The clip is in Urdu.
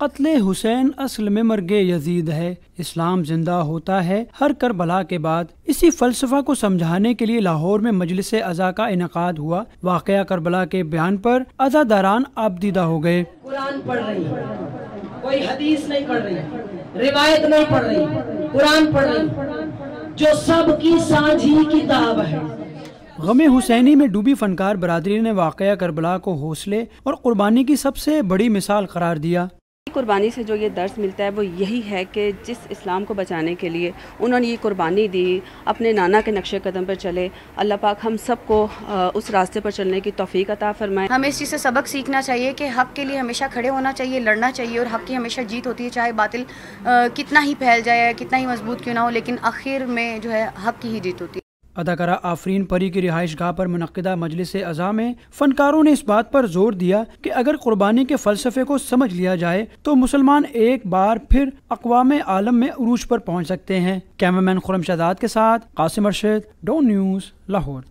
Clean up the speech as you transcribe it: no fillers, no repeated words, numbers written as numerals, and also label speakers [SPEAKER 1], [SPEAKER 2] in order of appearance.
[SPEAKER 1] قتل حسین اصل میں مرگ یزید ہے، اسلام زندہ ہوتا ہے ہر کربلا کے بعد۔ اسی فلسفہ کو سمجھانے کے لیے لاہور میں مجلس عزا کا انعقاد ہوا۔ واقعہ کربلا کے بیان پر عزاداران آبدیدہ ہو گئے۔
[SPEAKER 2] قرآن پڑھ رہی، کوئی حدیث نہیں پڑھ رہی، روایت نہیں پڑھ رہی، قرآن پڑھ رہی جو سب کی سانجھی کتاب ہے۔
[SPEAKER 1] غم حسینی میں ڈوبی فنکار برادری نے واقعہ کربلا کو حوصلے اور قربانی کی سب سے بڑی مثال قرار دیا۔
[SPEAKER 3] قربانی سے جو یہ درس ملتا ہے وہ یہی ہے کہ جس اسلام کو بچانے کے لیے انہوں نے یہ قربانی دی، اپنے نانا کے نقش قدم پر چلے، اللہ پاک ہم سب کو اس راستے پر چلنے کی توفیق عطا فرمائے۔
[SPEAKER 4] ہمیں اس چیز سے سبق سیکھنا چاہیے کہ حق کے لیے ہمیشہ کھڑے ہونا چاہیے، لڑنا چاہیے، اور حق کی ہمیشہ جیت ہوتی ہے، چاہے باطل کتنا ہی پھیل جائے، کتنا ہی مضبوط کیوں نہ ہو، لیکن آخر میں جو ہے حق کی ہی جیت ہوتی ہے۔
[SPEAKER 1] اداکارہ آفرین پری کی رہائش گاہ پر منعقدہ مجلس عزا میں فنکاروں نے اس بات پر زور دیا کہ اگر قربانی کے فلسفے کو سمجھ لیا جائے تو مسلمان ایک بار پھر اقوام عالم میں عروج پر پہنچ سکتے ہیں۔ کیمرمین خرم شہزاد کے ساتھ قاسم ارشد، ڈون نیوز، لاہور۔